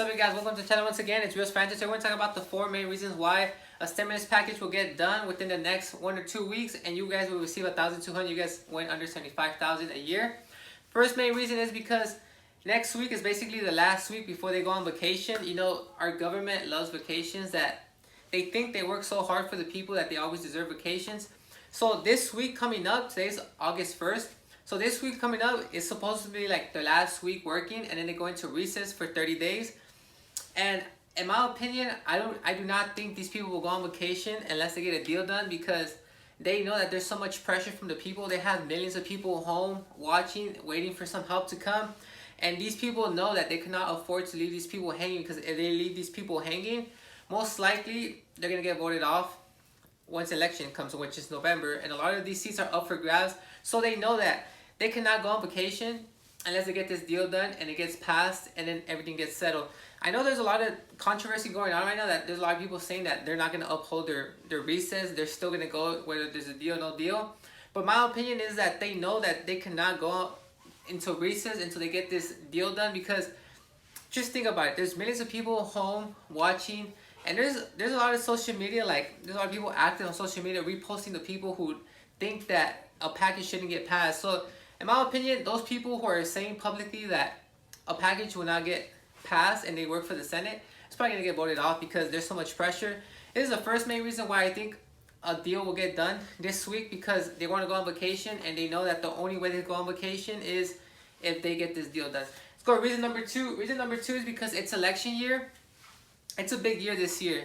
What's up, you guys? Welcome to the channel once again. It's Real Francis. We're going to talk about the 4 main reasons why a stimulus package will get done within the next 1 or 2 weeks, and you guys will receive 1,200. You guys win under 75,000 a year. First main reason is because next week is basically the last week before they go on vacation. You know, our government loves vacations. That they think they work so hard for the people that they always deserve vacations. So this week coming up, today's August 1st. So this week coming up is supposed to be like the last week working, and then they go into recess for 30 days. And in my opinion, I do not think these people will go on vacation unless they get a deal done, because they know that there's so much pressure from the people. They have millions of people home watching, waiting for some help to come. And these people know that they cannot afford to leave these people hanging, because if they leave these people hanging, most likely they're going to get voted off once election comes, which is November. And a lot of these seats are up for grabs. So they know that they cannot go on vacation unless they get this deal done and it gets passed and then everything gets settled. I know there's a lot of controversy going on right now, that there's a lot of people saying that they're not going to uphold their recess. They're still going to go whether there's a deal or no deal. But my opinion is that they know that they cannot go into recess until they get this deal done, because just think about it. There's millions of people home watching, and there's a lot of social media, like there's a lot of people active on social media reposting the people who think that a package shouldn't get passed. So in my opinion, those people who are saying publicly that a package will not get passed and they work for the Senate, it's probably going to get voted off because there's so much pressure. This is the first main reason why I think a deal will get done this week, because they want to go on vacation and they know that the only way they go on vacation is if they get this deal done. Let's go to reason number two. Reason number two is because it's election year. It's a big year this year.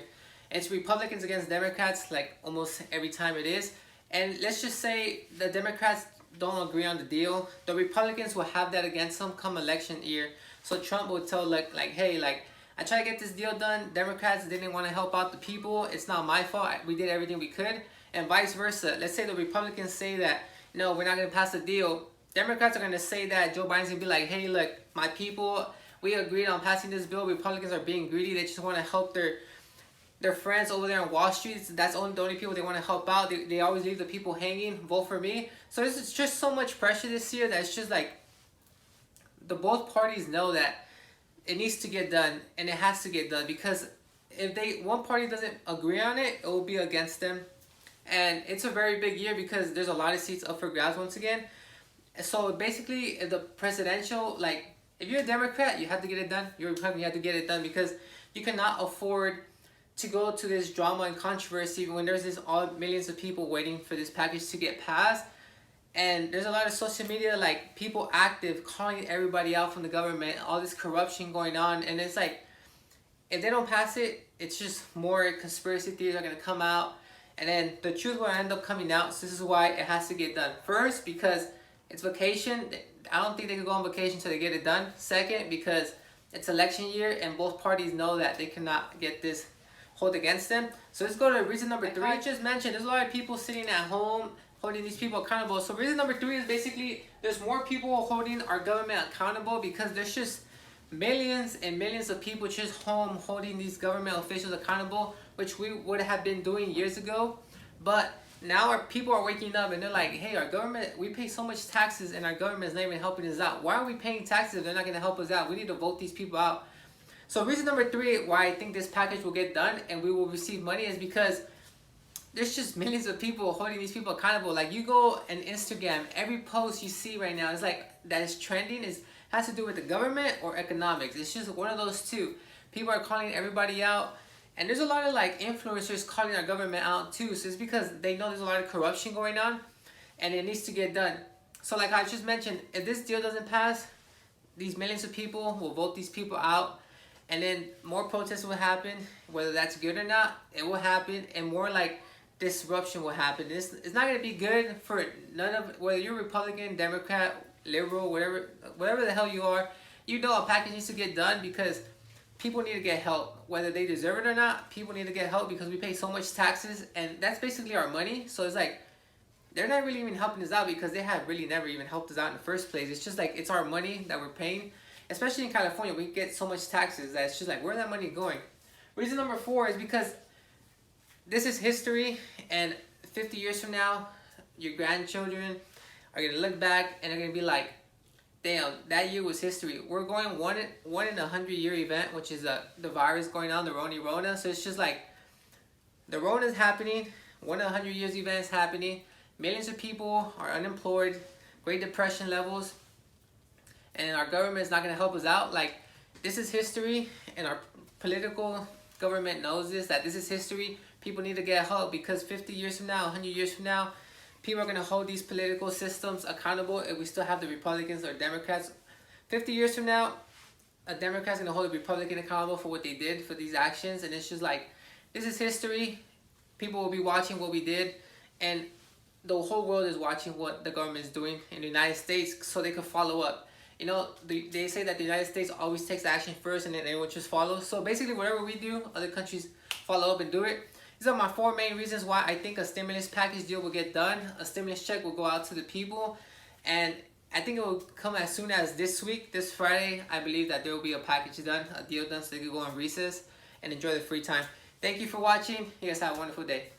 It's Republicans against Democrats, like almost every time it is. And let's just say the Democrats don't agree on the deal. The Republicans will have that against them come election year. So Trump will tell like hey, like, I tried to get this deal done. Democrats didn't want to help out the people. It's not my fault. We did everything we could. And vice versa. Let's say the Republicans say that, no, we're not going to pass the deal. Democrats are going to say that Joe Biden's going to be like, hey, look, my people, we agreed on passing this bill. Republicans are being greedy. They just want to help their friends over there on Wall Street. That's the only people they want to help out. They always leave the people hanging. Vote for me. So there's just so much pressure this year that it's just like both parties know that it needs to get done, and it has to get done, because if one party doesn't agree on it, it will be against them. And it's a very big year because there's a lot of seats up for grabs once again. So basically, if the presidential, like, if you're a Democrat, you have to get it done. You're a Republican, you have to get it done, because you cannot afford to go to this drama and controversy when there's all millions of people waiting for this package to get passed. And there's a lot of social media, like people active calling everybody out from the government, all this corruption going on. And it's like, if they don't pass it, it's just more conspiracy theories are going to come out. And then the truth will end up coming out. So this is why it has to get done. First, because it's vacation. I don't think they can go on vacation until they get it done. Second, because it's election year and both parties know that they cannot get this hold against them. So let's go to reason number three. I just mentioned there's a lot of people sitting at home holding these people accountable. So reason number three is basically there's more people holding our government accountable, because there's just millions and millions of people just home holding these government officials accountable, which we would have been doing years ago. But now our people are waking up and they're like, hey, our government, we pay so much taxes and our government is not even helping us out. Why are we paying taxes if they're not going to help us out? We need to vote these people out. So reason number three why I think this package will get done and we will receive money is because there's just millions of people holding these people accountable. Like, you go on Instagram, every post you see right now is like that is trending has to do with the government or economics. It's just one of those two. People are calling everybody out, and there's a lot of like influencers calling our government out too. So it's because they know there's a lot of corruption going on, and it needs to get done. So like I just mentioned, if this deal doesn't pass, these millions of people will vote these people out, and then more protests will happen. Whether that's good or not, it will happen, and more like disruption will happen. It's not going to be good for none of, whether you're Republican, Democrat, liberal, whatever the hell you are. You know a package needs to get done because people need to get help. Whether they deserve it or not, people need to get help because we pay so much taxes, and that's basically our money. So it's like, they're not really even helping us out because they have really never even helped us out in the first place. It's just like, it's our money that we're paying. Especially in California, we get so much taxes that it's just like, where's that money going? Reason number four is because this is history, and 50 years from now, your grandchildren are going to look back and they're going to be like, damn, that year was history. We're going one in 100-year event, which is the virus going on, the Rona. So it's just like the Rona is happening, 100 years event is happening. Millions of people are unemployed, Great Depression levels, and our government is not gonna help us out. Like, this is history, and our political government knows this, that this is history. People need to get help, because 50 years from now, 100 years from now, people are going to hold these political systems accountable if we still have the Republicans or Democrats. 50 years from now, a Democrat's going to hold a Republican accountable for what they did, for these actions. And it's just like, this is history. People will be watching what we did. And the whole world is watching what the government is doing in the United States, so they can follow up. You know, they say that the United States always takes action first and then everyone just follows. So basically, whatever we do, other countries follow up and do it. These are my 4 main reasons why I think a stimulus package deal will get done. A stimulus check will go out to the people. And I think it will come as soon as this week, this Friday. I believe that there will be a package done, a deal done, so they can go on recess and enjoy the free time. Thank you for watching. You guys have a wonderful day.